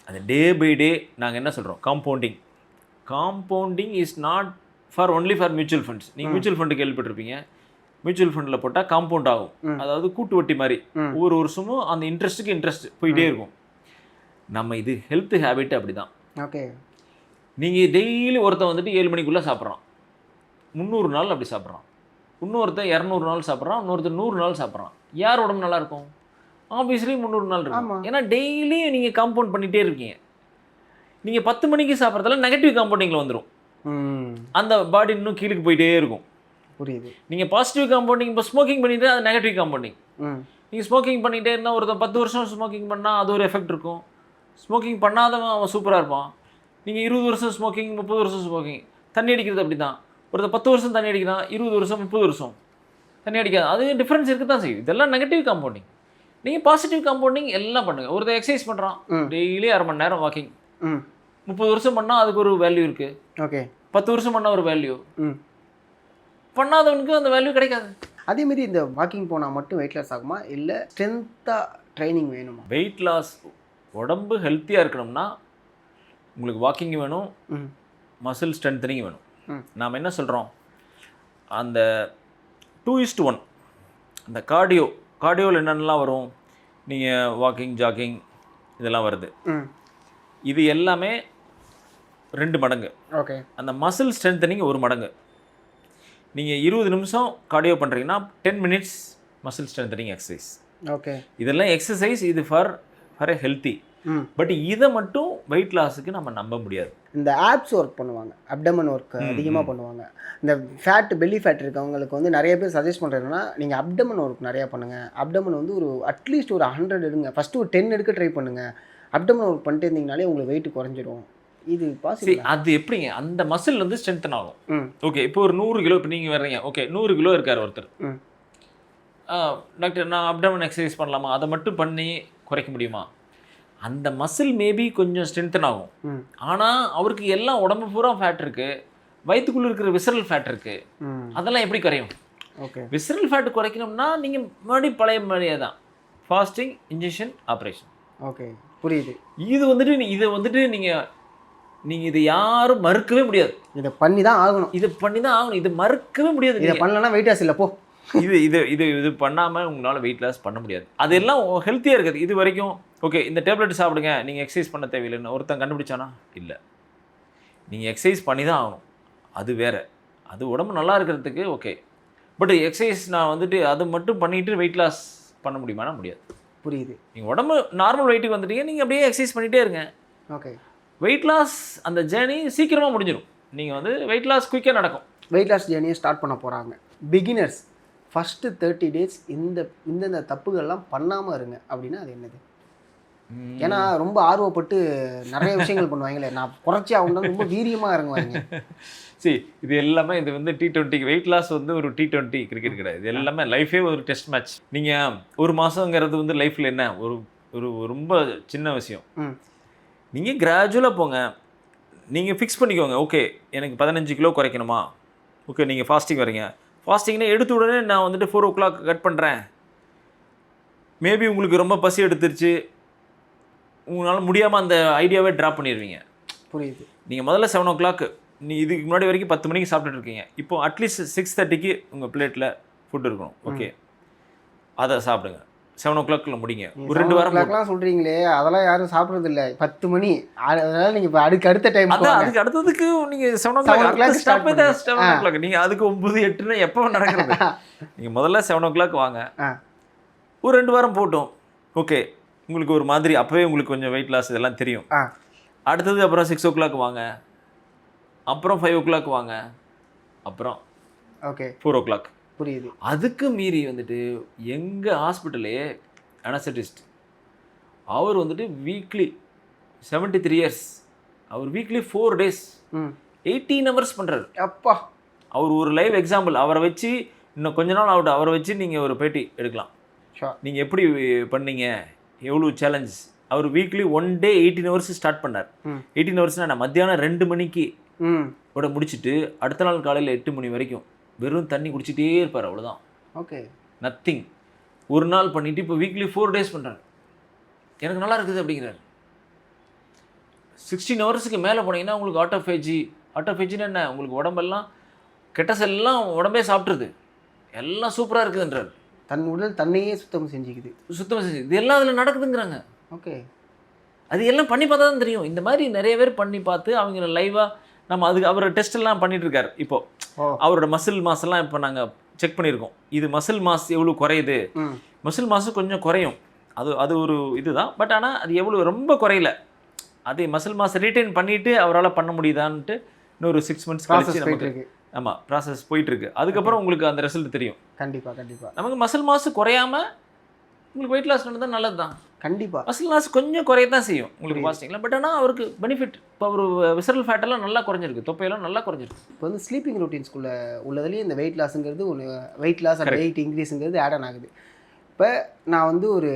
அது டே பை டே நாங்கள் என்ன சொல்கிறோம், compounding is not only for mutual funds. நீங்கள் மியூச்சுவல் ஃபண்டு கேள்விப்பட்டிருப்பீங்க. மியூச்சுவல் ஃபண்டில் போட்டால் காம்பவுண்ட் ஆகும், அதாவது கூட்டு வட்டி மாதிரி. ஒவ்வொரு வருஷமும் அந்த இன்ட்ரெஸ்ட் போயிட்டே இருக்கும். நம்ம இது ஹெல்த் ஹேபிட் அப்படி தான். ஓகே, நீங்கள் டெய்லி ஒருத்தன் வந்துட்டு 7 மணிக்குள்ளே சாப்பிட்றான், 300 நாள் அப்படி சாப்பிட்றான். இன்னொருத்தன் 200 நாள் சாப்பிட்றான், இன்னொருத்தர் 100 நாள் சாப்பிட்றான். யார் உடம்பு நல்லாயிருக்கும்? ஆப்வியஸ்லி 300 நாள் இருக்கும். ஏன்னா டெய்லியும் நீங்கள் காம்பவுண்ட் பண்ணிகிட்டே இருக்கீங்க. நீங்கள் 10 மணிக்கு சாப்பிட்றதால நெகட்டிவ் காம்பவுண்டிங்கில் வந்துடும், அந்த பாடி இன்னும் கீழுக்கு போயிட்டே இருக்கும். புரியுது. நீங்கள் பாசிட்டிவ் காம்பவுண்டிங், இப்போ ஸ்மோக்கிங் பண்ணிட்டு அது நெகட்டிவ் காம்பவுண்டிங். நீங்கள் ஸ்மோக்கிங் பண்ணிகிட்டே இருந்தால் ஒருத்தன் 10 வருஷம் ஸ்மோக்கிங் பண்ணால் அது ஒரு எஃபெக்ட் இருக்கும். ஸ்மோக்கிங் பண்ணாதவன் அவன் சூப்பராக இருப்பான். நீங்கள் 20 வருஷம் ஸ்மோக்கிங், 30 வருஷம் ஸ்மோக்கிங். தண்ணி அடிக்கிறது அப்படி தான். ஒருத்தர் 10 வருஷம் தண்ணி அடிக்கிறான், 20 வருஷம் 30 வருஷம் தண்ணி அடிக்காது. அது டிஃப்ரென்ஸ் இருக்க தான் செய்யும். இதெல்லாம் நெகட்டிவ் காம்பவுண்டிங். நீங்கள் பாசிட்டிவ் காம்பவுண்டிங் எல்லாம் பண்ணுங்கள். ஒருத்தர் எக்ஸசைஸ் பண்ணுறான், டெய்லி 1/2 மணி நேரம் வாக்கிங், 30 வருஷம் பண்ணால் அதுக்கு ஒரு வேல்யூ இருக்குது. ஓகே, 10 வருஷம் பண்ணால் ஒரு வேல்யூ, பண்ணாதவனுக்கு அந்த வேல்யூ கிடைக்காது. அதேமாரி இந்த வாக்கிங் போனால் மட்டும் வெயிட் லாஸ் ஆகுமா, இல்லை ஸ்ட்ரென்த்தாக ட்ரைனிங் வேணுமா? வெயிட் லாஸ், உடம்பு ஹெல்த்தியாக இருக்கணும்னா உங்களுக்கு வாக்கிங் வேணும், மசில் ஸ்ட்ரென்த்தனிங் வேணும். நாம் என்ன சொல்கிறோம், அந்த 2:1 அந்த கார்டியோவில் என்னென்னலாம் வரும், நீங்கள் வாக்கிங், ஜாக்கிங் இதெல்லாம் வருது, இது எல்லாமே 2 மடங்கு. ஓகே, அந்த மசில் ஸ்ட்ரென்த்தனிங் 1 மடங்கு. நீங்கள் 20 நிமிஷம் கார்டியோ பண்ணுறீங்கன்னா 10 minutes muscle strengthening exercise. Okay, இதெல்லாம் எக்ஸசைஸ், இது ஃபார் எ ஹெல்த்தி. பட் இதை மட்டும் வெயிட் லாஸுக்கு நம்ம நம்ப முடியாது. இந்த ஆப்ஸ் ஒர்க் பண்ணுவாங்க, அப்டமன் ஒர்க் அதிகமாக பண்ணுவாங்க. இந்த பெல்லி ஃபேட் இருக்கவங்களுக்கு வந்து நிறைய பேர் சஜஸ்ட் பண்ணுறதுன்னா, நீங்கள் அப்டமன் ஒர்க் நிறையா பண்ணுங்கள். அப்டமன் வந்து ஒரு அட்லீஸ்ட் ஒரு 100 எடுங்க, ஃபஸ்ட்டு ஒரு 10 எடுக்க ட்ரை பண்ணுங்கள். அப்டமன் ஒர்க் பண்ணிட்டு இருந்தீங்கனாலே உங்களுக்கு வெயிட் குறைஞ்சிடும். இது பாசிபிள். அது எப்படிங்க அந்த மசில் வந்து ஸ்ட்ரென்த்தன் ஆகும்? ஓகே, இப்போ ஒரு 100 கிலோ, இப்போ நீங்கள் வர்றீங்க, ஓகே 100 கிலோ இருக்கார் ஒருத்தர், டாக்டர் நான் அப்டமன் எக்ஸசைஸ் பண்ணலாமா, அதை மட்டும் பண்ணி குறைக்க முடியுமா? அந்த மசில் மேபி கொஞ்சம் ஸ்ட்ரென்த்தன் ஆகும், ஆனால் அவருக்கு எல்லாம் உடம்பு பூரா ஃபேட் இருக்குது, வயிற்றுக்குள்ளே இருக்கிற விசரல் ஃபேட் இருக்குது, அதெல்லாம் எப்படி குறையும்? ஓகே, விசரல் ஃபேட் குறைக்கணும்னா நீங்கள் மறுபடியும் பழைய மாதிரியே தான், ஃபாஸ்டிங், இன்ஜெக்ஷன், ஆப்ரேஷன். ஓகே, புரியுது. இதை வந்துட்டு நீங்கள் இதை யாரும் மறுக்கவே முடியாது. இதை பண்ணி தான் ஆகணும், இது மறுக்கவே முடியாது. இதை பண்ணலன்னா வெயிட் லாஸ் இல்லை போ. இது பண்ணாமல் உங்களால் வெயிட் லாஸ் பண்ண முடியாது. அதெல்லாம் ஹெல்த்தியாக இருக்குது. இது வரைக்கும் ஓகே, இந்த டேப்லெட் சாப்பிடுங்க, நீங்கள் எக்ஸசைஸ் பண்ண தேவையில்லைன்னு ஒருத்தன் கண்டுபிடிச்சானா? இல்லை, நீங்கள் எக்ஸசைஸ் பண்ணி தான் ஆகணும். அது வேறு, அது உடம்பு நல்லா இருக்கிறதுக்கு ஓகே. பட் எக்ஸசைஸ் நான் வந்துட்டு அது மட்டும் பண்ணிவிட்டு வெயிட் லாஸ் பண்ண முடியுமானா? முடியாது. புரியுது. நீங்கள் உடம்பு நார்மல் வெயிட்டுக்கு வந்துட்டீங்க, நீங்கள் அப்படியே எக்ஸசைஸ் பண்ணிகிட்டே இருங்க. ஓகே, வெயிட் லாஸ் அந்த ஜேர்னி சீக்கிரமாக முடிஞ்சிடும். நீங்கள் வந்து வெயிட் லாஸ் குயிக்காக நடக்கும். வெயிட் லாஸ் ஜேர்னியை ஸ்டார்ட் பண்ண போகிறாங்க பிகினர்ஸ். ஃபஸ்ட்டு 30 days இந்த தப்புகள்லாம் பண்ணாமல் இருங்க அப்படின்னா அது என்னது? ஏன்னா ரொம்ப ஆர்வப்பட்டு நிறைய விஷயங்கள் பண்ணுவாங்களே, நான் குறைச்சி ஆகணும்னா ரொம்ப வீரியமாக இறங்குவாங்க. சரி இது எல்லாமே இது வந்து T20 வெயிட் லாஸ் வந்து ஒரு T20 கிரிக்கெட் கிடையாது. இது எல்லாமே லைஃபே ஒரு டெஸ்ட் மேட்ச். நீங்கள் ஒரு மாதங்கிறது வந்து லைஃப்பில் என்ன ஒரு ஒரு ரொம்ப சின்ன விஷயம். நீங்கள் கிராஜுவலாக போங்க. நீங்கள் ஃபிக்ஸ் பண்ணிக்கோங்க. ஓகே எனக்கு 15 கிலோ குறைக்கணுமா, ஓகே நீங்கள் ஃபாஸ்டிங் வரீங்க, ஃபாஸ்டிங்னா எடுத்த உடனே நான் வந்துட்டு 4 o'clock கட் பண்ணுறேன். மேபி உங்களுக்கு ரொம்ப பசி எடுத்துருச்சு, உங்களால் முடியாமல் அந்த ஐடியாவே ட்ராப் பண்ணிடுவீங்க. புரியுது. நீங்கள் முதல்ல 7 o'clock நீ இதுக்கு முன்னாடி வரைக்கும் 10 மணிக்கு சாப்பிட்டுட்டு இருக்கீங்க. இப்போ அட்லீஸ்ட் 6:30க்கு உங்கள் பிளேட்டில் ஃபுட் இருக்கணும். ஓகே அதை சாப்பிடுங்க. 7 o'clockல முடிங்க. ஒரு 2 வாரம் சொல்கிறீங்களே, அதெல்லாம் யாரும் சாப்பிட்றது இல்லை. 10 மணி அதனால நீங்கள் இப்போ அடுத்த டைம் அதுக்கு அடுத்ததுக்கு நீங்கள் 7 o'clock ஸ்டாப் பண்ணி 7 o'clock நீங்கள் அதுக்கு 9, 8ன்னு எப்போ நடக்கிறது. நீங்கள் முதல்ல 7 o'clock வாங்க. ஒரு 2 வாரம் போட்டோம். ஓகே உங்களுக்கு ஒரு மாதிரி அப்போவே உங்களுக்கு கொஞ்சம் வெயிட் லாஸ் இதெல்லாம் தெரியும். அடுத்தது அப்புறம் 6 o'clock வாங்க, அப்புறம் 5 o'clock வாங்க, அப்புறம் ஓகே 4 o'clock. புரியுது. அதுக்கு மீறி வந்துட்டு எங்கள் ஹாஸ்பிட்டலே அனஸ்தட்டிஸ்ட் அவர் வந்துட்டு வீக்லி 73 years அவர் வீக்லி 4 days 18 hours பண்ணுறாரு. அப்பா அவர் ஒரு லைவ் எக்ஸாம்பிள். அவரை வச்சு இன்னும் கொஞ்ச நாள் ஆகட்டும், அவரை வச்சு நீங்கள் ஒரு பேட்டி எடுக்கலாம். நீங்கள் எப்படி பண்ணீங்க, எவ்வளோ சேலஞ்ச். அவர் வீக்லி 1 day 18 hours ஸ்டார்ட் பண்ணார். 18 ஹவர்ஸ்னால் நான் மத்தியானம் 2 மணிக்கு ஓட முடிச்சுட்டு அடுத்த நாள் காலையில் 8 மணி வரைக்கும் வெறும் தண்ணி குடிச்சிட்டே இருப்பார். அவ்வளோதான். Okay nothing. ஒரு நாள் பண்ணிவிட்டு இப்போ வீக்லி 4 days பண்ணுறாரு. எனக்கு நல்லா இருக்குது அப்படிங்கிறார். 16 ஹவர்ஸுக்கு மேலே போனீங்கன்னா உங்களுக்கு ஆட்டோஃபேஜின்னு என்ன, உங்களுக்கு உடம்பெல்லாம் கெட்ட செல்லாம் உடம்பே சாப்பிட்ருது, எல்லாம் சூப்பராக இருக்குதுன்றார். தன் உடல் தன்னையே சுத்தம் செஞ்சு இது எல்லாம் அதில் நடக்குதுங்கிறாங்க. ஓகே அது எல்லாம் பண்ணி பார்த்தா தான் தெரியும். இந்த மாதிரி நிறைய பேர் பண்ணி பார்த்து அவங்க லைவாக நம்ம அதுக்கு அவர் டெஸ்ட் எல்லாம் பண்ணிட்டு இருக்காரு. இப்போது அவரோட மசில் மாஸ் எல்லாம் இப்போ நாங்கள் செக் பண்ணியிருக்கோம். இது மசில் மாஸ் எவ்வளோ குறையுது, மசில் மாசு கொஞ்சம் குறையும், அது ஒரு இதுதான். பட் ஆனால் அது எவ்வளோ ரொம்ப குறையல. அது மசில் மாஸ் ரீட்டைன் பண்ணிவிட்டு அவரால் பண்ண முடியுதான்ட்டு இன்னொரு 6 months கழிச்சு நமக்கு ஆமாம் ப்ராசஸ் போயிட்டுருக்கு. அதுக்கப்புறம் உங்களுக்கு அந்த ரிசல்ட் தெரியும். கண்டிப்பாக நமக்கு மசில் மாசு குறையாமல் உங்களுக்கு வெயிட் லாஸ் பண்ணது நல்லது தான். கண்டிப்பாக மசில் லாஸ் கொஞ்சம் குறைய தான் செய்யும் உங்களுக்கு ஃபாஸ்டிங்கில். பட் ஆனால் அவருக்கு பெனிஃபிட். இப்போ ஒரு விசரல் ஃபேட்டெல்லாம் நல்லா குறைஞ்சிருக்கு, தொப்பையெல்லாம் நல்லா குறைஞ்சிருக்கு. இப்போ வந்து ஸ்லீப்பிங் ரொட்டீன்ஸ்குள்ளே உள்ளதுலேயே இந்த வெயிட் லாஸுங்கிறது ஒன்று, வெயிட் லாஸ் அண்ட் வெயிட் இன்க்ரீஸுங்கிறது ஆட் ஆன் ஆகுது. இப்போ நான் வந்து ஒரு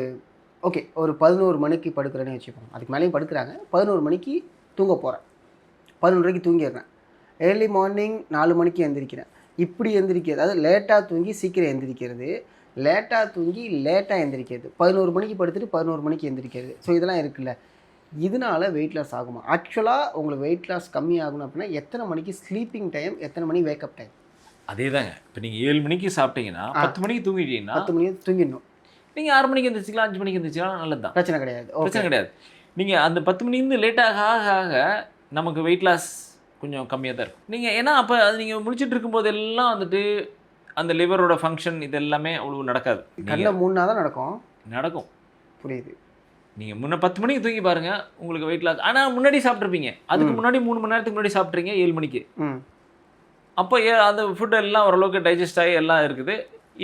11 மணிக்கு படுக்கிறேன்னு வச்சுப்போம். அதுக்கு மேலேயும் படுக்கிறாங்க. 11 மணிக்கு தூங்க போகிறேன், 11:30க்கு தூங்கிடுறேன். ஏர்லி மார்னிங் 4 மணிக்கு எழுந்திரிக்கிறேன். இப்படி எழுந்திரிக்கிறது, அதாவது லேட்டாக தூங்கி சீக்கிரம் எழுந்திரிக்கிறது, லேட்டாக தூங்கி லேட்டாக எழுந்திரிக்கிறது, 11 மணிக்கு படுத்துட்டு 11 மணிக்கு எழுந்திரிக்கிறது. ஸோ இதெல்லாம் இருக்குல்ல, இதனால் வெயிட் லாஸ் ஆகுமா? ஆக்சுவலாக உங்களுக்கு வெயிட் லாஸ் கம்மி ஆகணும் அப்படின்னா எத்தனை மணிக்கு ஸ்லீப்பிங் டைம், எத்தனை மணி வேக்கப் டைம்? அதே தாங்க. இப்போ நீங்கள் 7 மணிக்கு சாப்பிட்டீங்கன்னா 10 மணிக்கு தூங்கிட்டீங்கன்னா 10 மணிக்கு தூங்கிடணும். நீங்கள் 6 மணிக்கு எழுந்திரிச்சிக்கலாம், 5 மணிக்கு எழுந்திரிச்சிக்கலாம், நல்லது தான், பிரச்சனை கிடையாது. நீங்கள் அந்த 10 மணிலேருந்து லேட்டாக ஆக நமக்கு வெயிட் லாஸ் கொஞ்சம் கம்மியாக தான் இருக்கும். நீங்கள் ஏன்னா அப்போ அது நீங்கள் முடிச்சுட்டு இருக்கும்போது எல்லாம் வந்துட்டு அந்த லிவரோட ஃபங்க்ஷன் இது எல்லாமே அவ்வளோ நடக்காது. கண்ணில் 3 நாள் தான் நடக்கும். புரியுது. நீங்கள் முன்ன 10 மணிக்கு தூங்கி பாருங்கள், உங்களுக்கு வெயிட் லாஸ். ஆனால் முன்னாடி சாப்பிட்ருப்பீங்க, அதுக்கு முன்னாடி 3 மணி நேரத்துக்கு முன்னாடி சாப்பிட்றீங்க 7 மணிக்கு. அப்போ அந்த ஃபுட் எல்லாம் ஓரளவுக்கு டைஜஸ்ட் ஆகி எல்லாம் இருக்குது.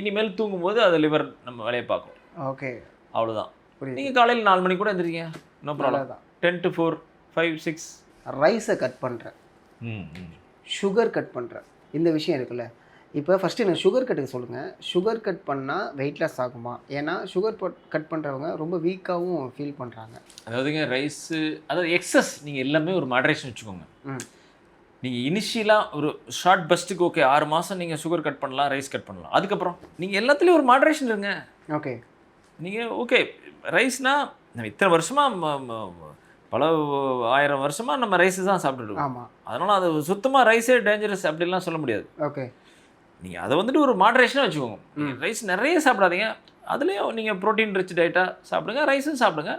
இனிமேல் தூங்கும்போது அது லிவர் நம்ம வேலையை பார்க்கும். ஓகே அவ்வளோதான். நீங்கள் காலையில் 4 மணிக்கு கூட எழுந்திரிங்க, நோ ப்ராப்ளம். 10 to 4, 5, 6. ரைஸை கட் பண்ணுறேன், சுகர் கட் பண்ணுறேன், இந்த விஷயம் இருக்குல்ல. இப்போ ஃபஸ்ட்டு எனக்கு சுகர் கட்டுக்கு சொல்லுங்கள். சுகர் கட் பண்ணால் வெயிட் லாஸ் ஆகுமா? ஏன்னா சுகர் கட் பண்ணுறவங்க ரொம்ப வீக்காகவும் ஃபீல் பண்ணுறாங்க. அதாவதுங்க ரைஸு, அதாவது எக்ஸஸ் நீங்கள் எல்லாமே ஒரு மாடரேஷன் வச்சுக்கோங்க. நீங்கள் இனிஷியலாக ஒரு ஷார்ட் பஸ்ட்டுக்கு ஓகே 6 மாதம் நீங்கள் சுகர் கட் பண்ணலாம், ரைஸ் கட் பண்ணலாம். அதுக்கப்புறம் நீங்கள் எல்லாத்துலேயும் ஒரு மாடரேஷன் இருங்க. ஓகே நீங்கள் ஓகே ரைஸ்னால் நம்ம இத்தனை வருஷமாக பல 1000 வருஷமாக நம்ம ரைஸு தான் சாப்பிட்டுருக்கோம். ஆமாம். அதனால் அது சுத்தமாக ரைஸே டேஞ்சரஸ் அப்படிலாம் சொல்ல முடியாது. ஓகே நீங்கள் அதை வந்துட்டு ஒரு மாடரேஷனாக வச்சுக்கோங்க. ரைஸ் நிறைய சாப்பிடாதீங்க, அதுலேயும் நீங்கள் ப்ரோட்டீன் ரிச் டயட்டாக சாப்பிடுங்க, ரைஸும் சாப்பிடுங்க.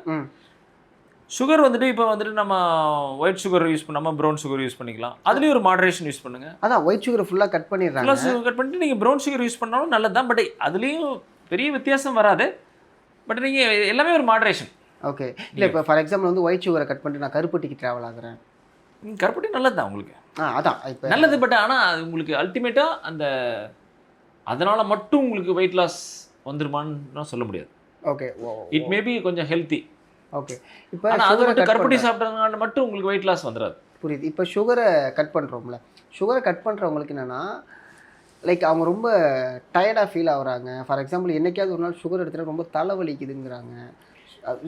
சுகர் வந்துட்டு இப்போ வந்துட்டு நம்ம ஒயிட் சுகர் யூஸ் பண்ணாமல் ப்ரௌன் சுகர் யூஸ் பண்ணிக்கலாம். அதுலேயும் ஒரு மாடரேஷன் யூஸ் பண்ணுங்க. அதான் ஒயிட் சுகர் ஃபுல்லாக கட் பண்ணிடுறாங்க. ஃபுல்லாக சுகர் கட் பண்ணிட்டு நீங்கள் ப்ரௌன் சுகர் யூஸ் பண்ணாலும் நல்லது தான். பட் அதுலேயும் பெரிய வித்தியாசம் வராது. பட் நீங்கள் எல்லாமே ஒரு மாடரேஷன். ஓகே. இல்லை இப்போ ஃபார் எக்ஸாம்பிள் வந்து ஒயிட் சுகரை கட் பண்ணிட்டு நான் கருப்பட்டிக்கு ட்ராவல் ஆகுறேன். கருப்பட்டி நல்லது தான் உங்களுக்கு. அதான் இப்போ நல்லது. பட் ஆனால் அது உங்களுக்கு அல்டிமேட்டாக அந்த அதனால் மட்டும் உங்களுக்கு வெயிட் லாஸ் வந்துருமான்னு சொல்ல முடியாது. ஓகே. இட் மேபி கொஞ்சம் ஹெல்த்தி. ஓகே. இப்போ ஆனால் அது மட்டும் கருப்பட்டி சாப்பிட்றதுனால மட்டும் உங்களுக்கு வெயிட் லாஸ் வந்துடாது. புரியுது. இப்போ சுகரை கட் பண்ணுறோம்ல, சுகரை கட் பண்ணுறவங்களுக்கு என்னென்னா லைக் அவங்க ரொம்ப டயர்டாக ஃபீல் ஆகுறாங்க. ஃபார் எக்ஸாம்பிள் என்னைக்காவது ஒரு நாள் சுகர் எடுத்துகிட்டா ரொம்ப தலைவலிக்குதுங்கிறாங்க.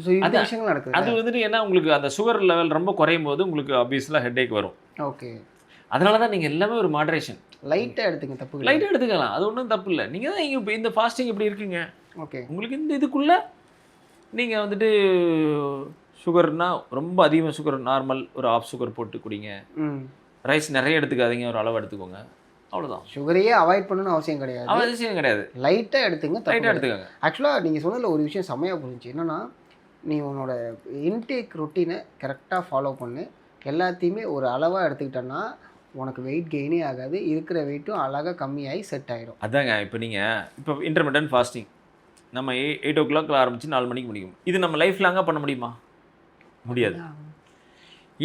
ஸோ இந்த விஷயங்கள் நடக்குது. அது வந்துட்டு ஏன்னா உங்களுக்கு அந்த சுகர் லெவல் ரொம்ப குறையும் போது உங்களுக்கு ஆப்வியஸ்லாக ஹெட்டேக் வரும். ஓகே. அதனால தான் நீங்கள் எல்லாமே ஒரு மாடரேஷன் லைட்டாக எடுத்துங்க, தப்பு இல்லை. லைட்டாக எடுத்துக்கலாம், அது ஒன்றும் தப்பு இல்லை. நீங்கள் தான் இங்கே இப்போ இந்த ஃபாஸ்டிங் எப்படி இருக்குங்க, ஓகே, உங்களுக்கு இந்த இதுக்குள்ளே நீங்கள் வந்துட்டு சுகர்னா ரொம்ப அதிகமாக சுகர் நார்மல் ஒரு ஆஃப் சுகர் போட்டு குடிங்க. ரைஸ் நிறைய எடுத்துக்காதீங்க, ஒரு அளவு எடுத்துக்கோங்க, அவ்வளோதான். சுகரையே அவாய்ட் பண்ணணும்னு அவசியம் கிடையாது. அவசியம் கிடையாது, லைட்டாக எடுத்துங்க, லைட்டாக எடுத்துக்கோங்க. ஆக்சுவலாக நீங்கள் சொன்னதில் ஒரு விஷயம் செம்மையாக புரிஞ்சு. என்னென்னா நீ உன்னோட இன்டேக் ரொட்டீனை கரெக்டாக ஃபாலோ பண்ணு. எல்லாத்தையுமே ஒரு அளவாக எடுத்துக்கிட்டோன்னா உனக்கு வெயிட் கெயினே ஆகாது, இருக்கிற வெயிட்டும் அழகாக கம்மியாகி செட் ஆகிடும். அதாங்க இப்போ நீங்கள் இப்போ இன்டர்மீடியன்ட் ஃபாஸ்டிங் நம்ம 8 o'clock ஆரம்பித்து 4 மணிக்கு முடிக்கும். இது நம்ம லைஃப் லாங்காக பண்ண முடியுமா? முடியாது.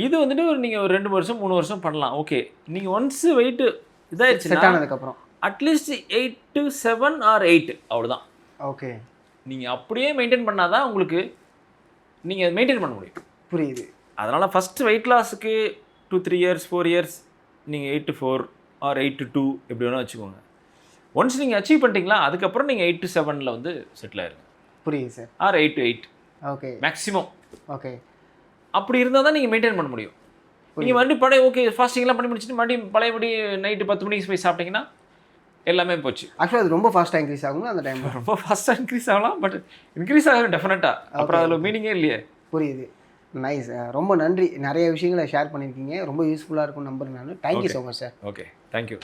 இது வந்துட்டு ஒரு நீங்கள் ஒரு 2 வருஷம் 3 வருஷம் பண்ணலாம். ஓகே, நீங்கள் ஒன்ஸ் வெயிட்டு இதாகிடுச்சு செட் ஆனதுக்கப்புறம் அட்லீஸ்ட் 8 to 7 or 8 அவ்வளோதான். ஓகே, நீங்கள் அப்படியே மெயின்டைன் பண்ணால் தான் உங்களுக்கு நீங்கள் மெயின்டைன் பண்ண முடியும். புரியுது. அதனால் ஃபஸ்ட்டு வெயிட் லாஸுக்கு 2-3 years 4 years நீங்கள் 8 to 4 or 8 to 2 எப்படி வேணால் வச்சுக்கோங்க. ஒன்ஸ் நீங்கள் அச்சீவ் பண்ணிட்டீங்களா அதுக்கப்புறம் நீங்கள் 8 to 7 வந்து செட்டில் ஆயிருங்க. புரியுது sir. Or 8 to 8 okay maximum. Okay, அப்படி இருந்தால் தான் நீங்கள் மெயின்டைன் பண்ண முடியும். நீங்கள் மறுபடியும் பழைய ஓகே ஃபாஸ்டிங்லாம் பண்ணி முடிச்சுட்டு மறுபடியும் பழையபடி நைட்டு 10 மணிக்கு போய் சாப்பிட்டீங்கன்னா எல்லாமே போச்சு. ஆக்சுவலாக அது ரொம்ப ஃபாஸ்ட்டாக இன்க்ரீஸ் ஆகுங்களா அந்த டைமில்? ரொம்ப ஃபாஸ்ட்டாக இன்க்ரீஸ் ஆகலாம், பட் இன்க்ரீஸ் ஆகும் டெஃபினட்டாக. அப்புறம் அதில் மீனிங்கே இல்லையே. புரியுது. நைஸ், ரொம்ப நன்றி. நிறைய விஷயங்களை ஷேர் பண்ணியிருக்கீங்க, ரொம்ப யூஸ்ஃபுல்லாக இருக்கும் நம்புறேன் நான். Thank you so much sir. Okay, thank you.